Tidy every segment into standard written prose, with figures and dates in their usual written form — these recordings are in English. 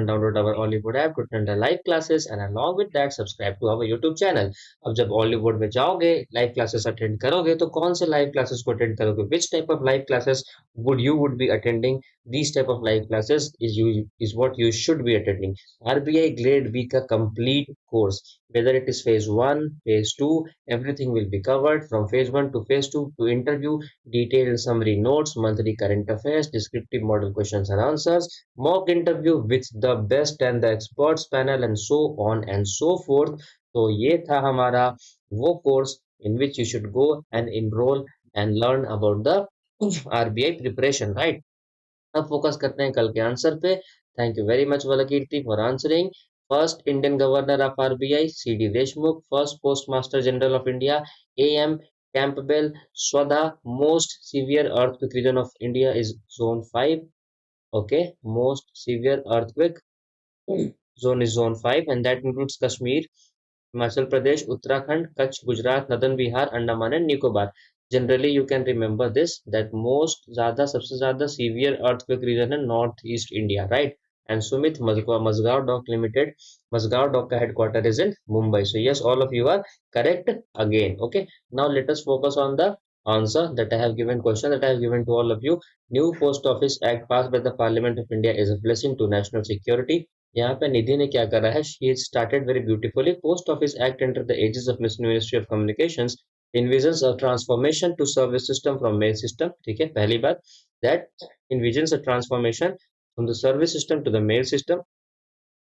download our Oliveboard app to attend the live classes and along with that subscribe to our YouTube channel. अब जब Oliveboard में जाओगे live classes attend करोगे तो कौन से live classes को attend करोगे? Which type of live classes would be attending? These type of live classes is what you should be attending. RBI Grade B का complete course, whether it is phase 1, phase 2, everything will be covered from phase 1 to phase 2 to interview, detailed summary notes, monthly current affairs, descriptive model questions and answers, mock interview with the best and the experts panel and so on and so forth. तो ये था हमारा वो course in which you should go and enroll and learn about the RBI preparation, right? अब focus करते हैं कल के आंसर पे. Thank you very much Valkirti for answering. First Indian governor of RBI C D. Deshmukh. First post master general of India A M. Campbell. Swadha. Most severe earthquake region of India is zone 5. Okay, most severe earthquake zone is zone 5 and that includes Kashmir, Himachal Pradesh, Uttarakhand, Kutch, Gujarat, Northern Bihar, Andaman and Nicobar. Generally you can remember this, that most ज़्यादा सबसे ज़्यादा severe earthquake region है North East India, right? And Sumit Mazgaon Dock Limited, Mazgaon Dock का headquarter is in Mumbai. So yes, all of you are correct again. Okay, now let us focus on the answer that I have given, question that I have given to all of you. New Post Office Act passed by the Parliament of India is a blessing to national security. यहाँ पे निधि ने क्या करा है? She started very beautifully. Post Office Act under the aegis of Ministry of Communications envisions a transformation to service system from mail system. ठीक है, पहली बात, that envisions a transformation from the service system to the mail system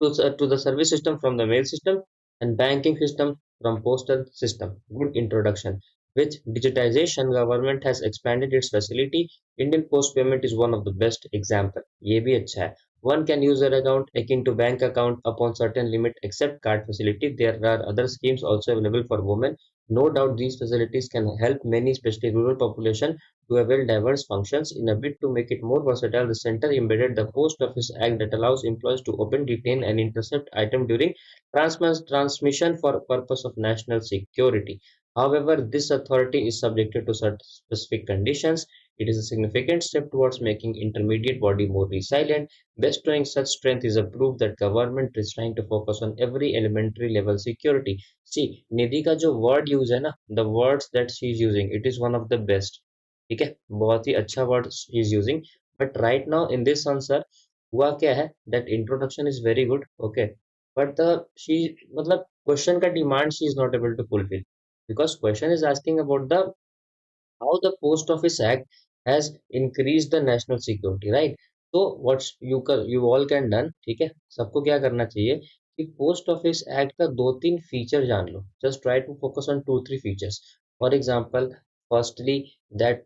to the service system from the mail system and banking system from postal system. Good introduction. With digitization, government has expanded its facility. Indian Post payment is one of the best example. ये भी अच्छा है. One can use their account akin to bank account upon certain limit except card facility. There are other schemes also available for women. No doubt these facilities can help many, especially rural population, to avail diverse functions. In a bid to make it more versatile, the center embedded the Post Office Act that allows employees to open, detain, and intercept items during transmission for purpose of national security. However, this authority is subjected to certain specific conditions. It is a significant step towards making intermediate body more resilient. Bestowing such strength is a proof that government is trying to focus on every elementary level security. See, निधि का जो word use है ना, the words that she is using, it is one of the best. ठीक है, बहुत ही अच्छा word she is using. But right now in this answer, हुआ क्या है? That introduction is very good, okay. But मतलब question का demand she is not able to fulfill because question is asking about the how the Post Office Act has increased the national security, right? So what you all can done, ठीक है, सबको क्या करना चाहिए कि post office act का दो तीन फीचर जान लो. Just try to focus on 2-3 features. For example, firstly that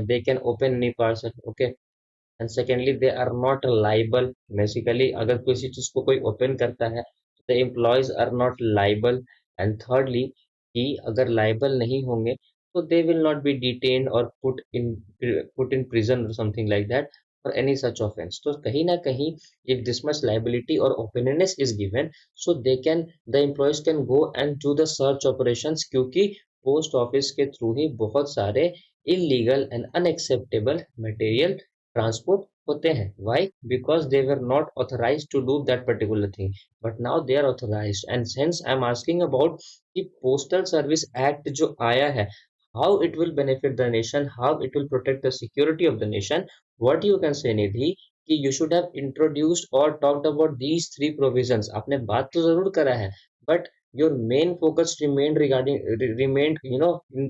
they can open any parcel, okay, and secondly they are not liable. Basically अगर किसी चीज को कोई ओपन करता है the employees are not liable. And thirdly कि अगर liable नहीं होंगे so they will not be detained or put in prison or something like that for any such offense. तो कहीं ना कहीं if this much liability or openness is given, so the employees can go and do the search operations क्योंकि post office के through ही बहुत सारे illegal and unacceptable material transport होते हैं. Why? Because they were not authorized to do that particular thing, but now they are authorized. And since I'm asking about the Postal Service Act जो आया है, how it will benefit the nation, how it will protect the security of the nation, what you can say Nidhi कि you should have introduced or talked about these three provisions. आपने बात तो जरूर करा है, but your main focus remained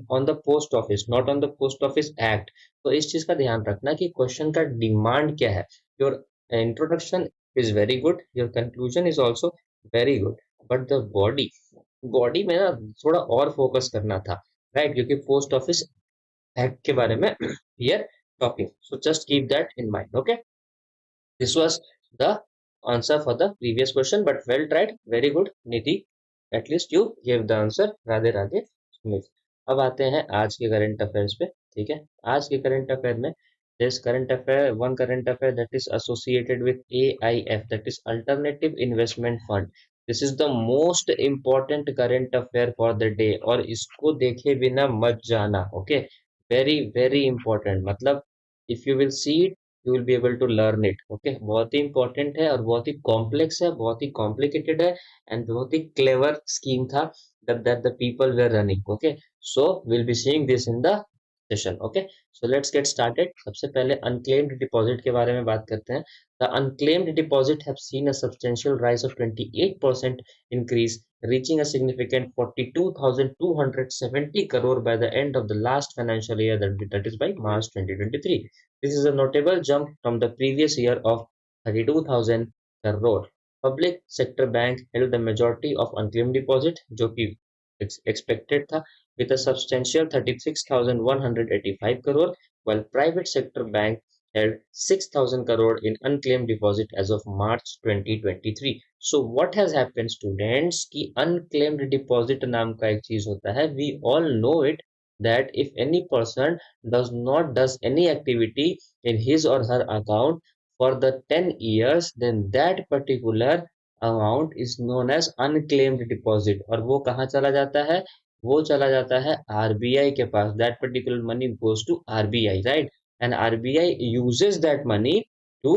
on the post office, not on the post office act. तो इस चीज का ध्यान रखना कि क्वेश्चन का डिमांड क्या है. Your introduction is very good, your conclusion is also very good, but the body में ना थोड़ा और फोकस करना था, राइट? क्योंकि पोस्ट ऑफिस एक्ट के बारे में we are talking, so just keep that in mind. Okay, this was the answer for the previous question, but well tried, very good Nidhi, at least you gave the answer. Radhe Radhe Sumit. अब आते हैं आज के current affairs पे. ठीक है, आज के करंट अफेयर में this current affair, one current affair that is associated with AIF, that is Alternative Investment Fund. This is the most important current affair for the day और इसको देखे बिना मत जाना. Okay, very very important. मतलब if you will see it, you will be able to learn it. Okay, बहुत ही important है और बहुत ही कॉम्प्लेक्स है, बहुत ही कॉम्प्लिकेटेड है एंड बहुत ही क्लेवर स्कीम था that the people were running. Okay, so we'll be seeing this in the session. Okay, so let's get started. सबसे पहले unclaimed deposit के बारे में बात करते हैं. The unclaimed deposit have seen a substantial rise of 28% increase, reaching a significant 42,270 crore by the end of the last financial year, that is by March 2023. This is a notable jump from the previous year of 32,000 crore. Public sector bank held the majority of unclaimed deposit, जो कि expected था, with a substantial 36,185 crore, while private sector bank held 6,000 crore in unclaimed deposit as of March 2023. So what has happened, students, कि unclaimed deposit नाम का एक चीज होता है. We all know it that if any person does any activity in his or her account for the 10 years, then that particular amount is known as unclaimed deposit. और वो कहाँ चला जाता है? वो चला जाता है RBI के पास. That particular money goes to RBI, right? And RBI uses that money to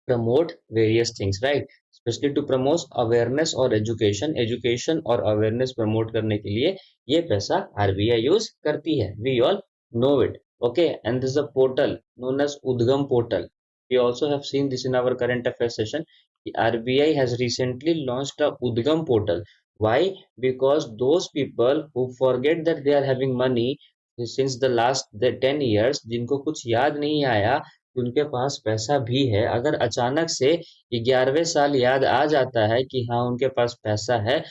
promote various things, right? Especially to promote awareness or education और awareness promote करने के लिए ये पैसा RBI use करती है. We all know it. Okay, and this is a portal known as Udgam portal. We also have seen this in our current affairs session. The RBI has recently launched a Udgam portal. Why? Because those people who forget that they are having money since the last 10 years, जिनको कुछ याद नहीं आया उनके पास पैसा भी है, अगर अचानक से 11वें साल याद आ जाता है कि हाँ उनके पास पैसा है,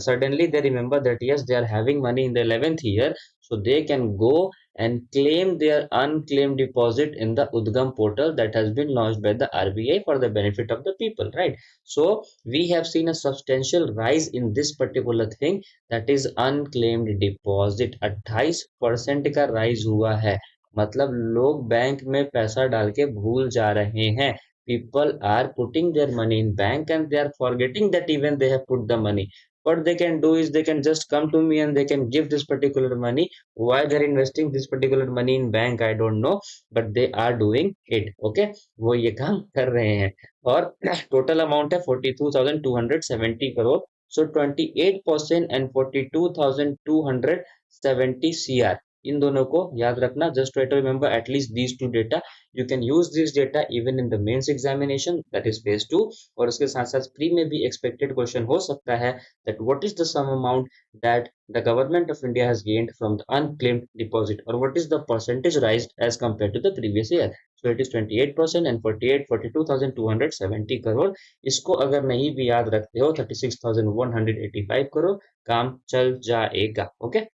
suddenly they remember that yes they are having money in the 11th year, so they can go and claim their unclaimed deposit in the Udgam portal that has been launched by the RBI for the benefit of the people, right? So we have seen a substantial rise in this particular thing, that is unclaimed deposit. 28% का rise हुआ है. मतलब लोग bank में पैसा डाल के भूल जा रहे हैं. People are putting their money in bank and they are forgetting that even they have put the money. What they can do is they can just come to me and they can give this particular money. Why they're investing this particular money in bank, I don't know, but they are doing it. Okay, वो ये काम कर रहे हैं और total amount है 42,270 crore. So 28% and 42,270 CR. इन दोनों को याद रखना. Just try to remember at least these two data. You can use this data even in the mains examination, that is phase 2. और उसके साथ साथ प्री में भी expected question हो सकता है that what is the sum amount that the government of India has gained from the unclaimed deposit, or what is the percentage rise as compared to the previous year. So it is 28% and 42,270 crore. इसको अगर नहीं भी याद रखते हो 36,185 crore, काम चल जाएगा. Okay.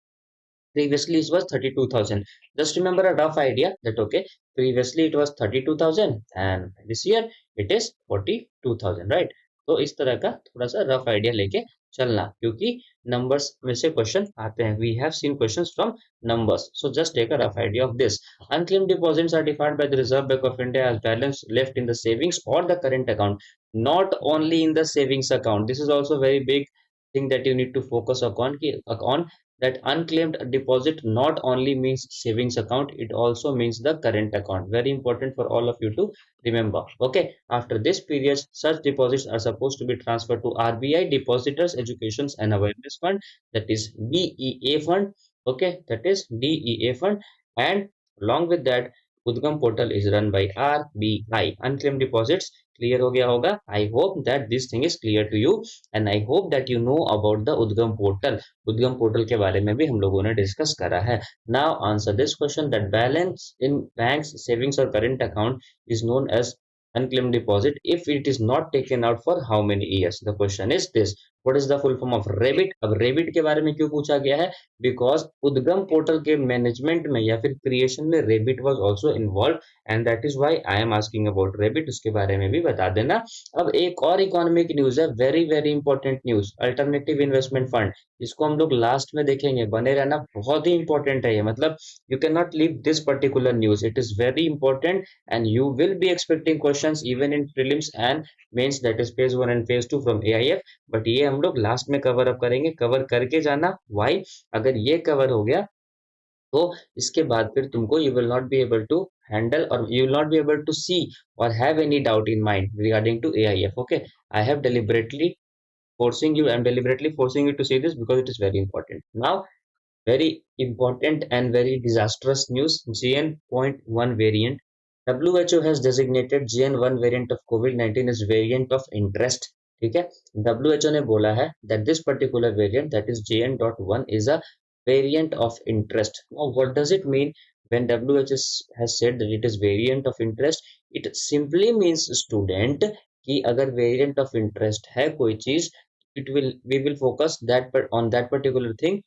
Previously it was 32,000. Just remember a rough idea that okay, previously it was 32,000 and this year it is 42,000, right? तो इस तरह का थोड़ा सा रफ आइडिया लेके चलना, क्योंकि नंबर्स में से क्वेश्चन आते हैं. We have seen questions from numbers, so just take a rough idea of this. Unclaimed deposits are defined by the Reserve Bank of India as balance left in the savings or the current account, not only in the savings account. This is also very big thing that you need to focus on that unclaimed deposit not only means savings account, it also means the current account. Very important for all of you to remember. Okay, after this period such deposits are supposed to be transferred to RBI Depositors Educations and Awareness Fund, that is DEA fund. Okay, that is DEA fund. And along with that Udgam portal is run by RBI. Unclaimed deposits clear हो गया होगा. I hope that this thing is clear to you and I hope that you know about the Udgam portal. उद्गम portal के बारे में भी हम लोगों ने डिस्कस करा है. Now answer this question that balance in banks savings or current account is known as unclaimed deposit if it is not taken out for how many years. The question is this, what is the full form of REBIT? अब REBIT के बारे में क्यों पूछा गया है? Because उद्गम portal के मैनेजमेंट में या फिर क्रिएशन में REBIT was also involved and that is why I am asking about REBIT. उसके बारे में भी बता देना. अब एक और इकोनॉमिक न्यूज है, very very important news, alternative investment fund. इसको हम लोग लास्ट में देखेंगे, बने रहना, बहुत ही इंपॉर्टेंट है ये. मतलब you can not leave this particular news, it is very important and you will be expecting questions even in prelims and mains, that is phase 1 and phase 2 from AIF. But ये हम लोग last में cover up करेंगे, cover करके जाना. Why? अगर ये cover हो गया तो इसके बाद फिर तुमको you will not be able to handle, or you will not be able to see or have any doubt in mind regarding to AIF. Okay, I'm deliberately forcing you to see this because it is very important. Now, very important and very disastrous news, JN.1 variant. WHO has designated JN.1 variant of COVID-19 as variant of interest. ठीक है, WHO ने बोला है that this particular variant, that is JN.1, is a variant of interest. Now, what does it mean when WHO has said that it is variant of interest? It simply means, student, कि अगर variant of interest है कोई चीज, it will we will focus on that particular thing.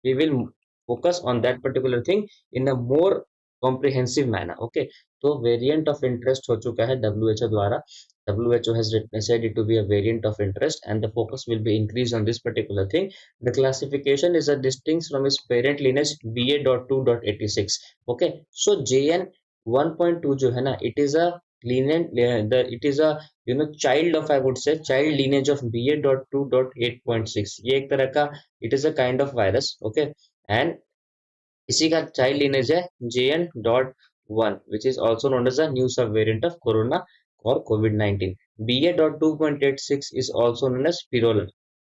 We will focus on that particular thing in a more comprehensive manner. Okay, तो variant of interest हो चुका है WHO द्वारा. WHO has said it to be a variant of interest, and the focus will be increased on this particular thing. The classification is a distinct from its parent lineage BA.2.86. Okay, so JN 1.2 जो है ना, it is a lenient, it is a child of, I would say, child lineage of BA.2.8.6. ये एक तरह का, it is a kind of virus. Okay, and इसी का child lineage है JN.1, which is also known as a new subvariant of corona or COVID-19. BA.2.86 is also known as Spirola.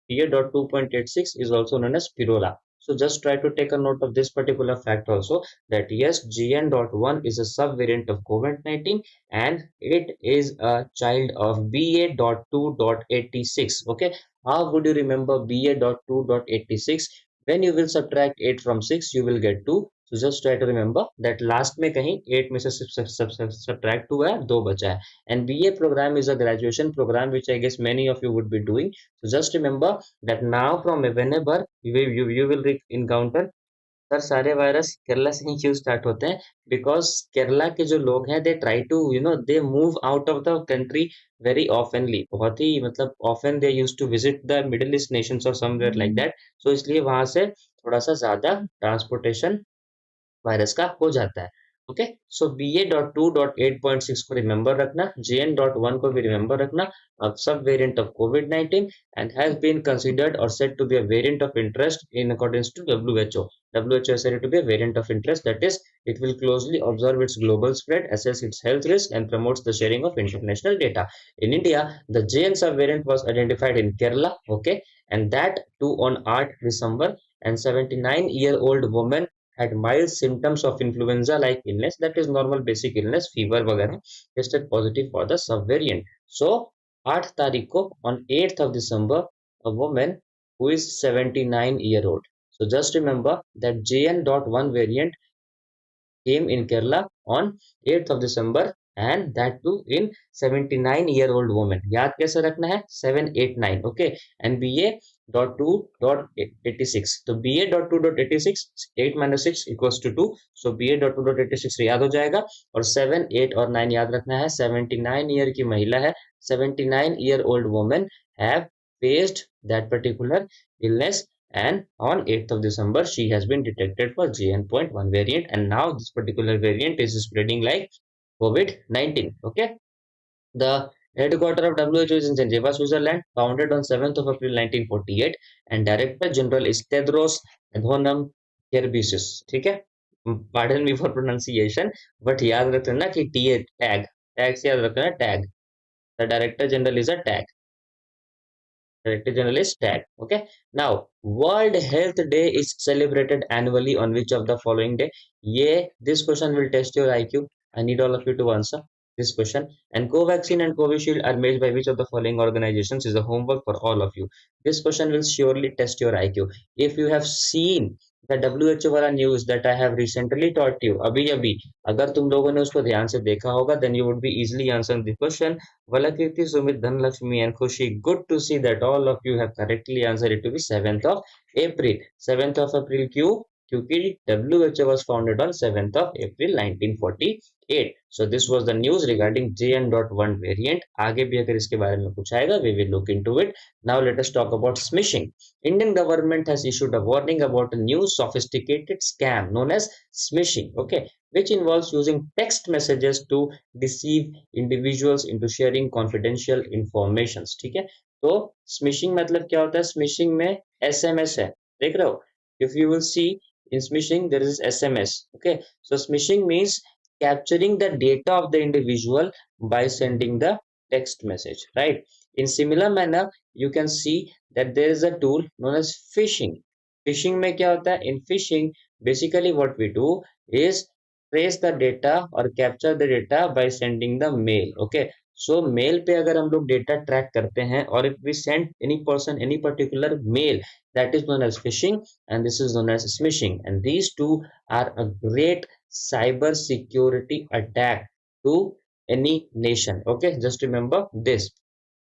BA.2.86 is also known as Spirola. So just try to take a note of this particular fact also, that yes, GN.1 is a subvariant of COVID-19 and it is a child of BA.2.86. Okay, how would you remember BA.2.86? When you will subtract 8 from 6, you will get 2. So just try to remember that last में कहीं 8 में से subtract 2 है, 2 बचा है. And BA program is a graduation program which I guess many of you would be doing. So just remember that now from whenever you will encounter, sir सारे virus Kerala से ही क्यों स्टार्ट होते हैं, बिकॉज केरला के जो लोग हैं they try to they move out of the country very oftenly, बहुत ही मतलब often they use to visit the Middle East nations और समवेयर लाइक दैट. सो इसलिए वहां से थोड़ा सा ज्यादा ट्रांसपोर्टेशन वायरस का हो जाता है. ओके, सो BA.2.8.6 को रिमेंबर रखना, JN.1 को भी रिमेंबर रखना, सब variant of COVID-19 and has been considered or said to be a variant of interest in accordance to WHO. WHO has said it to be a variant of interest, that is, it will closely observe its global spread, assess its health risk, and promotes the sharing of international data. In India, the JN subvariant was identified in Kerala, okay, and that too on 8 December, and 79-year-old woman had mild symptoms of influenza-like illness, that is normal basic illness, fever वगैरह, tested positive for the subvariant. So 8 तारीख को, on 8th of December, a woman who is 79-year-old. So just remember that JN.1 variant came in Kerala on 8th of December, and that too in 79-year-old woman. याद कैसे रखना है? 789. Okay, and BA.2.86. तो BA.2.86, 8 minus 6 equals to 2. So BA.2.86 याद हो जाएगा, और 7, 8 और 9 याद रखना है. 79 ईयर की महिला है, 79-year-old woman have faced that particular illness, and on 8th of December she has been detected for JN.1 variant, and now this particular variant is spreading like COVID-19. Okay, the headquarters of WHO is in Geneva, Switzerland, founded on 7th of April 1948, and Director General is Tedros Adhanom Ghebreyesus. ठीक है, pardon me for pronunciation, but याद रखना कि tag से याद रखना, tag. The Director General is a tag. Director General is tag. Okay. Now, World Health Day is celebrated annually on which of the following day? Yeah, this question will test your IQ. I need all of you to answer this question. And Covaxin and Covishield are made by which of the following organizations? Is a homework for all of you. This question will surely test your IQ. If you have seen the WHO वाला news that I have recently taught you, अभी अभी अगर तुम लोगों ने उसको ध्यान से देखा होगा, then you would be easily answering the question. Valakirti, Sumit, Dhanlakshmi, and Khushi. Good to see that all of you have correctly answered it to be 7th of April. 7th of April क्यों? क्योंकि WHO was founded on 7th of April 1948. So this was the news regarding JN.1 variant. आगे भी अगर इसके बारे में कुछ आएगा, we will look into it. Now let us talk about smishing. Indian government has issued a warning about a new sophisticated scam known as smishing. Okay, which involves using text messages to deceive individuals into sharing confidential information. ठीक है, तो smishing मतलब क्या होता है? smishing में SMS है, देख रहे हो? If you will see In smishing, there is SMS. Okay, so smishing means capturing the data of the individual by sending the text message, right? In similar manner, you can see that there is a tool known as phishing. Phishing में क्या होता है? In phishing, basically what we do is trace the data or capture the data by sending the mail. Okay, so mail पे अगर हम लोग data track करते हैं और if we send any person any particular mail, that is known as phishing and this is known as smishing, and these two are a great cyber security attack to any nation. Okay, just remember this.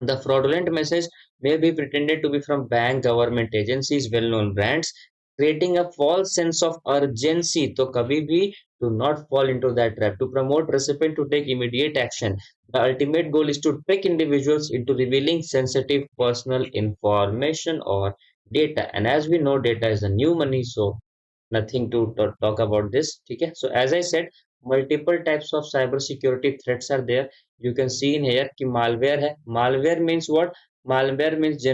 The fraudulent message may be pretended to be from bank, government agencies, well-known brands, creating a false sense of urgency. तो कभी भी do not fall into that trap. To promote recipient to take immediate action. The ultimate goal is to trick individuals into revealing sensitive personal information or data. And as we know, data is the new money, so nothing to talk about this. Okay, so as I said, multiple types of cyber security threats are there. You can see in here कि malware है. Malware means what? Malware means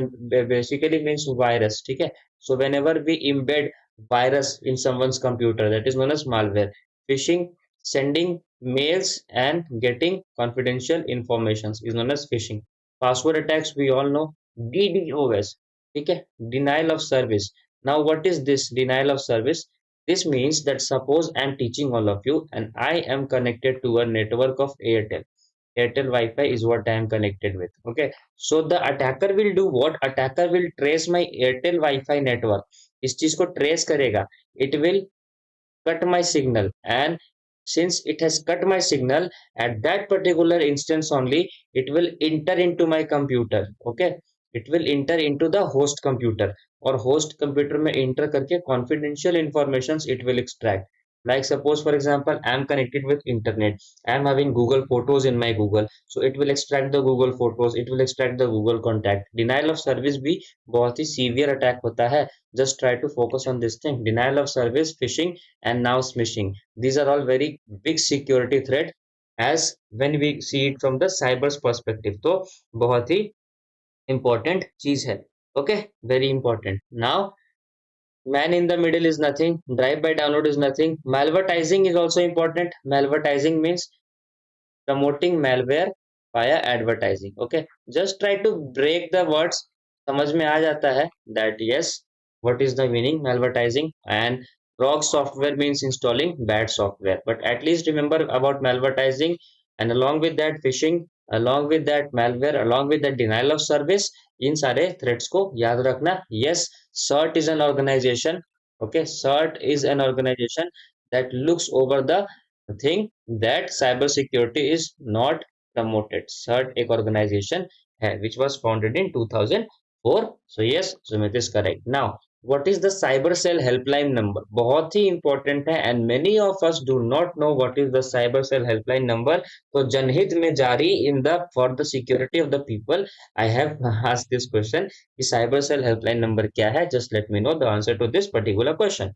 basically means virus. ठीक है, so whenever we embed virus in someone's computer, that is known as malware. Phishing, sending mails and getting confidential informations is known as phishing. Password attacks we all know. DDoS, ठीक है, denial of service. Now, what is this denial of service? This means that suppose I am teaching all of you and I am connected to a network of Airtel. Airtel Wi-Fi is what I am connected with. Okay. So the attacker will do what? Attacker will trace my Airtel Wi-Fi network. इस चीज को trace करेगा. It will cut my signal, and since it has cut my signal, at that particular instance only it will enter into my computer. Okay, it will enter into the host computer, or host computer में enter करके confidential informations it will extract. Like suppose for example I am connected with internet, I am having Google Photos in my Google, so it will extract the Google Photos, it will extract the Google contact. Denial of service भी बहुत ही severe attack होता है. Just try to focus on this thing: denial of service, phishing, and now smishing. These are all very big security threat as when we see it from the cyber's perspective. तो बहुत ही important चीज है. Okay, very important. Now, man in the middle is nothing. Drive by download is nothing. Malvertising is also important. Malvertising means promoting malware via advertising. Okay, just try to break the words. समझ में आ जाता है that yes, what is the meaning malvertising, and wrong software means installing bad software. But at least remember about malvertising, and along with that phishing, along with that malware, along with that denial of service, इन सारे threats को याद रखना. Yes, CERT is an organization. Okay, CERT is an organization that looks over the thing that cyber security is not promoted. CERT एक organization है which was founded in 2004. So yes, Sumit is correct. Now, what is the cyber cell helpline number? बहुत ही important है, and many of us do not know what is the cyber cell helpline number. तो जनहित में जारी in the for the security of the people, I have asked this question कि cyber cell helpline number क्या है? Just let me know the answer to this particular question.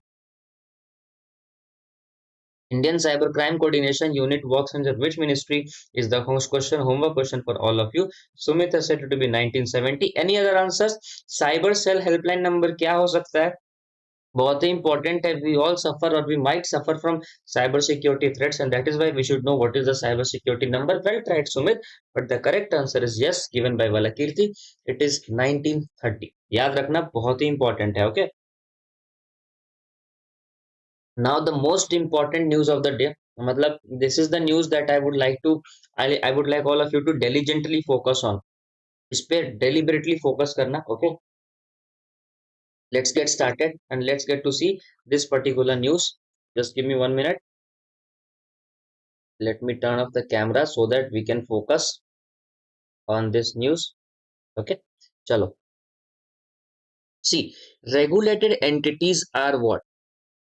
Indian Cybercrime Coordination Unit works under which ministry is the host question, homework question for all of you. Sumit has said it to be 1970. Any other answers? Cyber cell helpline number क्या हो सकता है? बहुत ही important है. We all suffer or we might suffer from cyber security threats, and that is why we should know what is the cyber security number. Well tried, Sumit. But the correct answer is yes, given by Valakirti. It is 1930. याद रखना बहुत ही important है. Okay. Now the most important news of the day, मतलब this is the news that I would like to I would like all of you to diligently focus on. इस पे deliberately focus करना. Okay, let's get started and let's get to see this particular news. Just give me 1 minute. Let me turn off the camera so that we can focus on this news. Okay, chalo. See, regulated entities are what?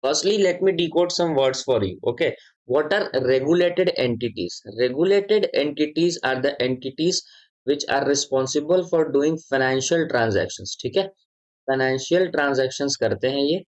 Firstly, let me decode some words for you. Okay, what are regulated entities? Regulated entities are the entities which are responsible for doing financial transactions. ठीक है, financial transactions करते हैं ये.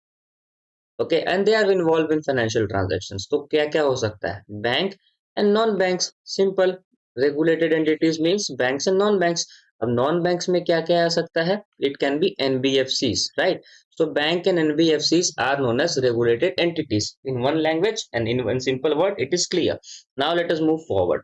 Okay, and they are involved in financial transactions. तो क्या क्या हो सकता है? Bank and non-banks. Simple. Regulated entities means banks and non-banks. अब नॉन बैंक्स में क्या क्या आ सकता है? It can be NBFCs, right? So bank and NBFCs are known as regulated entities. In one language and in one simple word, it is clear. Now let us move forward.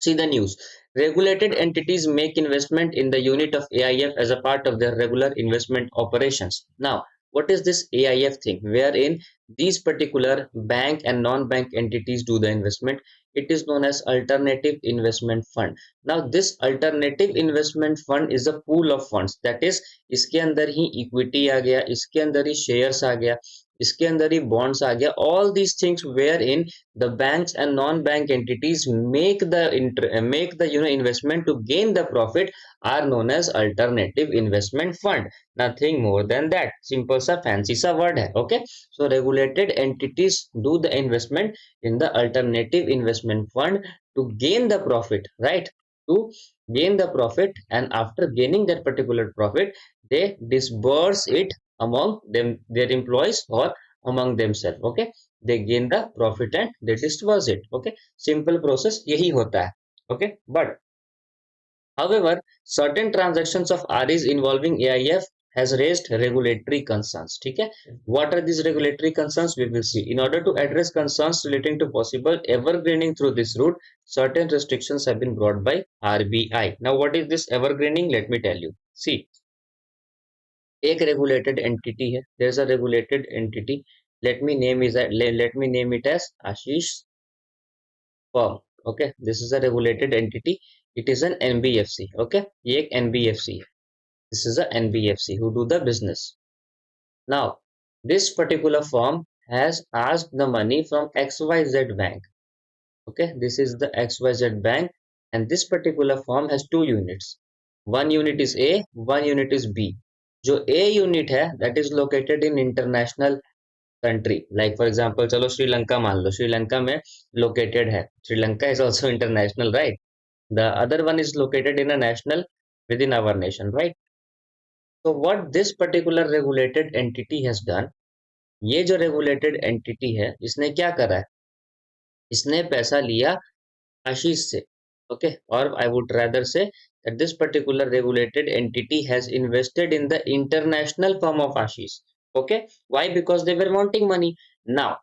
See the news. Regulated entities make investment in the unit of AIF as a part of their regular investment operations. Now, what is this AIF thing? Wherein these particular bank and non-bank entities do the investment. It is known as alternative investment fund. Now, this alternative investment fund is a pool of funds. That is, इसके अंदर ही equity आ गया, इसके अंदर ही shares आ गया, इसके अंदर ही bonds आ गया. All these things wherein the banks and non-bank entities make the investment to gain the profit are known as alternative investment fund. Nothing more than that. Simple sa fancy sa word hai. Okay. So regulated entities do the investment in the alternative investment fund to gain the profit, right? To gain the profit, and after gaining that particular profit, they disburse it among them, their employees, or among themselves. Okay. They gain the profit and they disperse it. Okay, simple process यही होता है. Okay, but however certain transactions of REs involving AIF has raised regulatory concerns. ठीक है, what are these regulatory concerns? We will see. In order to address concerns relating to possible evergreening through this route, certain restrictions have been brought by RBI. Now what is this evergreening? Let me tell you. See, एक regulated entity है. There's a regulated entity. Let me name it as Ashish firm. Okay, this is a regulated entity. It is an NBFC. Okay, ये एक NBFC है. This is a NBFC who do the business. Now this particular firm has asked the money from XYZ bank. Okay, this is the XYZ bank, and this particular firm has two units. One unit is A, one unit is B. जो A unit है, that is located in international country. Like for example चलो श्रीलंका मान लो, श्रीलंका में located है. Sri Lanka is also international, right? The other one is located in a national within our nation, right? so what this particular regulated entity has done, ये जो regulated entity है इसने क्या करा है? इसने पैसा लिया आशीष से. Okay, or I would rather say that this particular regulated entity has invested in the international firm of Ashish. Okay, why? Because they were wanting money. Now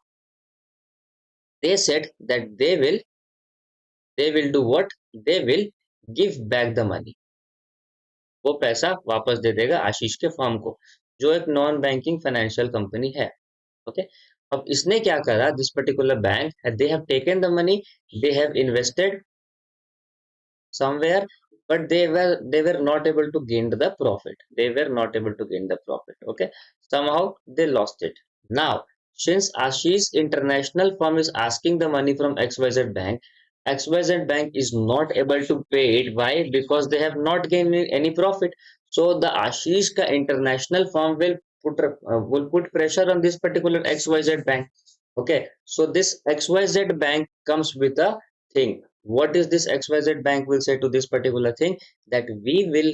they said that they will do what? They will give back the money. वो पैसा वापस दे देगा आशीष के firm को, जो एक non banking financial company है. Okay, अब इसने क्या करा? This particular bank, they have taken the money, they have invested somewhere, but they were not able to gain the profit. They were not able to gain the profit. Okay, somehow they lost it. Now since Ashish international firm is asking the money from XYZ bank, XYZ bank is not able to pay it. Why? Because they have not gained any profit. So the Ashish ka international firm will put pressure on this particular XYZ bank. Okay, so this XYZ bank comes with a thing. What is this XYZ bank will say to this particular thing? That we will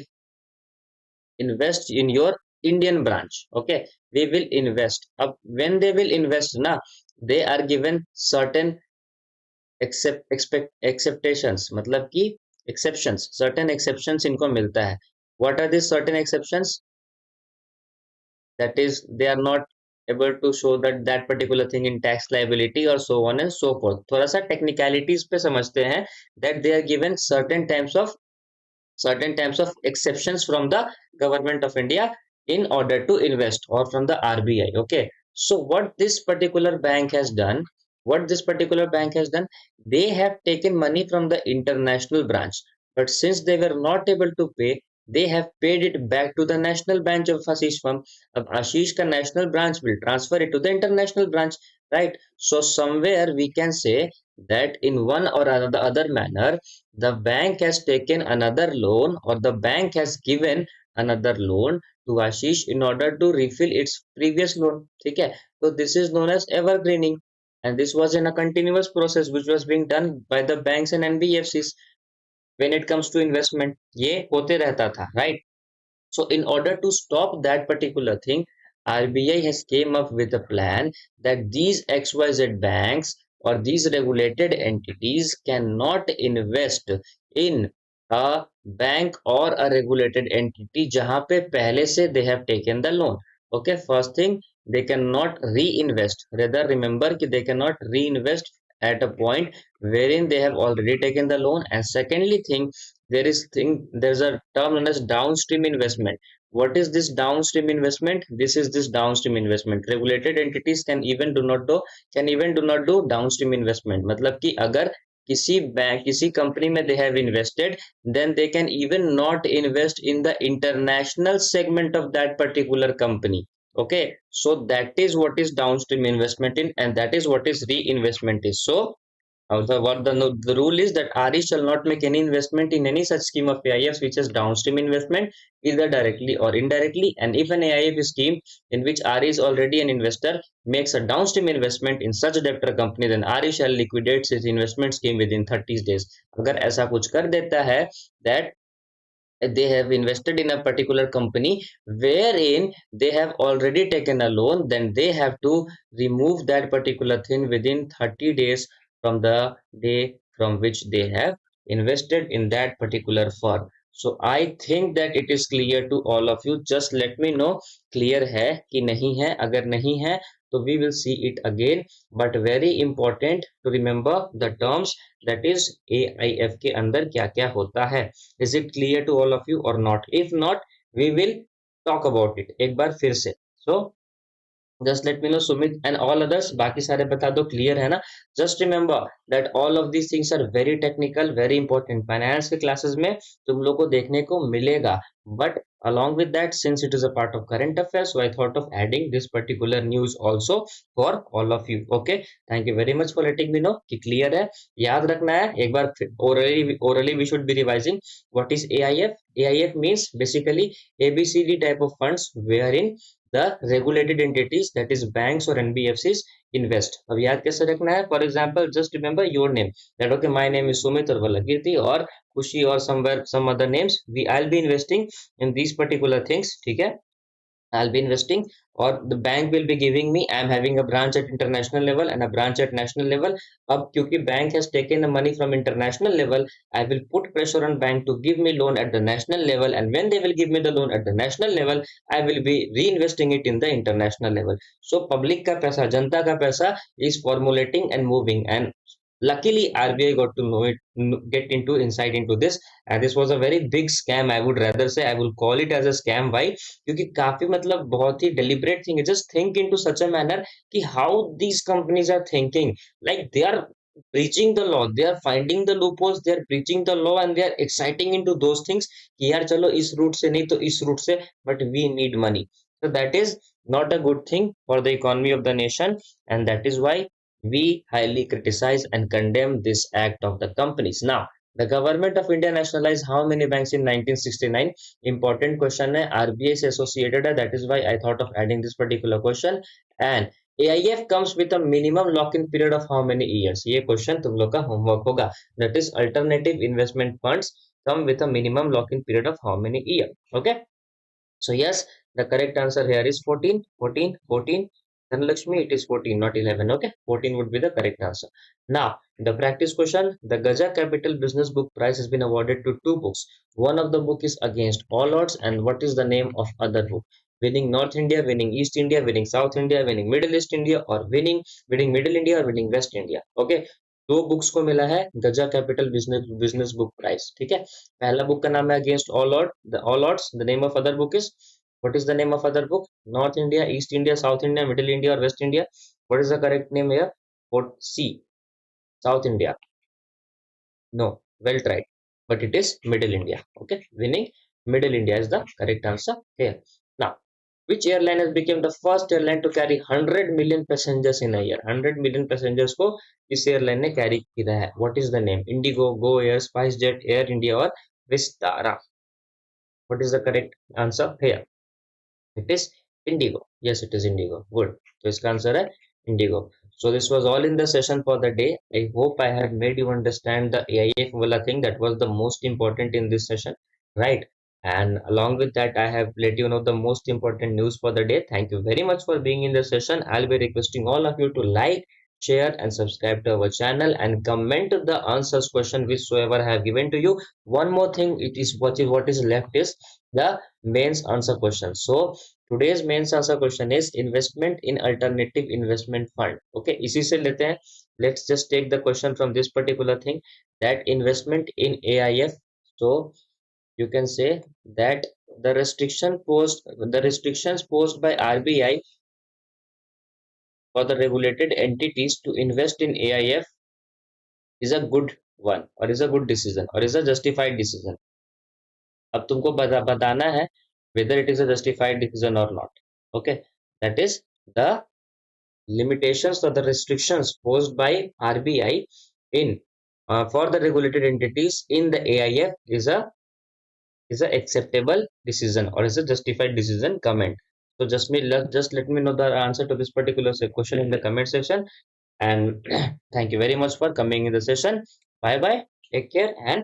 invest in your Indian branch. Okay, we will invest. When they will invest na, they are given certain acceptations, मतलब कि exceptions, certain exceptions इनको मिलता है. What are these certain exceptions? That is, they are not able to show that particular thing in tax liability or so on and so forth. थोड़ा सा technicalities पे समझते हैं. That they are given certain types of exceptions from the government of India in order to invest, or from the RBI. Okay, so what this particular bank has done, they have taken money from the international branch, but since they were not able to pay, they have paid it back to the national branch of Ashish firm. अब Ashish का national branch will transfer it to the international branch, right? So somewhere we can say that in one or the other manner, the bank has taken another loan, or the bank has given another loan to Ashish in order to refill its previous loan. ठीक है? So this is known as evergreening, and this was in a continuous process which was being done by the banks and NBFCs when it comes to investment. ये होते रहता था, right? So in order to stop that particular thing, RBI has came up with a plan that these XYZ banks or these regulated entities cannot invest in a bank और a regulated entity जहाँ पे पहले से they have taken the loan. Okay, first thing, they cannot reinvest. Rather, remember कि they cannot reinvest at a point wherein they have already taken the loan. And secondly thing, there's a term known as downstream investment. What is this downstream investment? This is this downstream investment. Regulated entities can even do downstream investment. मतलब कि अगर किसी bank किसी company में they have invested, then they can even not invest in the international segment of that particular company. Okay, so that is what is downstream investment in, and that is what is reinvestment is. So the rule is that RE shall not make any investment in any such scheme of AIFs which is downstream investment, either directly or indirectly. And if an AIF scheme in which RE is already an investor makes a downstream investment in such debtor company, then RE shall liquidate his investment scheme within 30 days. अगर ऐसा कुछ कर देता है that they have invested in a particular company wherein they have already taken a loan, then they have to remove that particular thing within 30 days from the day from which they have invested in that particular firm. So I think that it is clear to all of you. Just let me know clear है कि नहीं है. अगर नहीं है तो we will see it again, but very important to remember the terms, that is AIF के अंदर क्या क्या होता है. Is it clear to all of you or not? If not, we will talk about it एक बार फिर से. So just let me know Sumit and all others, बाकी सारे बता दो क्लियर है ना. Just remember that all of these things are very technical, very important. Finance के क्लासेस में तुम लोग को देखने को मिलेगा, but along with that, since it is a part of current affairs, so I thought of adding this particular news also for all of you. Okay, thank you very much for letting me know कि clear है. याद रखना है एक बार orally we should be revising. What is AIF? AIF means basically ABCD type of funds wherein the regulated entities, that is banks or NBFCs, invest. अब याद कैसे रखना है? For example, just remember your name, that okay, my name is Sumit or Valakirti or Kushi or somewhere some other names. I'll be investing in these particular things. ठीक है, I'll be investing, or the bank will be giving me. I'm having a branch at international level and a branch at national level. अब क्योंकि bank has taken the money from international level, I will put pressure on bank to give me loan at the national level, and when they will give me the loan at the national level, I will be reinvesting it in the international level. So public का पैसा, जनता का पैसा is formulating and moving, and luckily RBI got to know it, get into insight into this, and this was a very big scam. I would rather say, I will call it as a scam. Why? क्योंकि काफी मतलब बहुत ही deliberate thing है. Just think into such a manner कि how these companies are thinking, like they are breaching the law, they are finding the loopholes, they are breaching the law, and they are exciting into those things कि यार चलो इस root से नहीं तो इस root से, but we need money. So that is not a good thing for the economy of the nation, and that is why we highly criticize and condemn this act of the companies. Now, the government of India nationalized how many banks in 1969? Important question है, RBI से associated है, that is why I thought of adding this particular question. And AIF comes with a minimum lock-in period of how many years? ये question तुम लोग का homework होगा. That is alternative investment funds come with a minimum lock-in period of how many years? Okay. So yes, the correct answer here is 14, 14, 14. Dhanalakshmi, it is 14, not 11. Okay, 14 would be the correct answer. Now, the practice question. The Gaja Capital Business Book Prize has been awarded to two books. One of the book is Against All Odds, and what is the name of other book? Winning North India, Winning East India, Winning South India, Winning Middle East India, or Winning Middle India, or Winning West India. Okay, दो books को मिला है गजा capital business book prize. ठीक है, पहला book का नाम है against all odds. The name of other book is, what is the name of other book? North India, East India, South India, Middle India, or West India? What is the correct name here? What C? South India. No, well tried. But it is Middle India. Okay, winning Middle India is the correct answer here. Now, which airline has become the first airline to carry 100 million passengers in a year? 100 million passengers को इस airline ने carry किया है. What is the name? Indigo, Go Air, SpiceJet, Air India, or Vistara? What is the correct answer here? It is Indigo. Yes, it is Indigo. Good. So इसका answer है Indigo. So this was all in the session for the day. I hope I have made you understand the AIF wala thing that was the most important in this session, right? And along with that, I have let you know the most important news for the day. Thank you very much for being in the session. I'll be requesting all of you to like, share and subscribe to our channel and comment the answers question whichsoever I have given to you. One more thing, it is what is left is the mains answer question. So today's mains answer question is investment in alternative investment fund. Okay, इसी से लेते हैं. Let's just take the question from this particular thing, that investment in AIF. So you can say that the restrictions posed by RBI for the regulated entities to invest in AIF is a good one, or is a good decision, or is a justified decision. अब तुमको बताना है whether it is a justified decision or not. Okay, that is the limitations or the restrictions posed by RBI in for the regulated entities in the AIF is a acceptable decision or is a justified decision. Comment. So just let me know the answer to this particular question in the comment section. And thank you very much for coming in the session. Bye bye. Take care and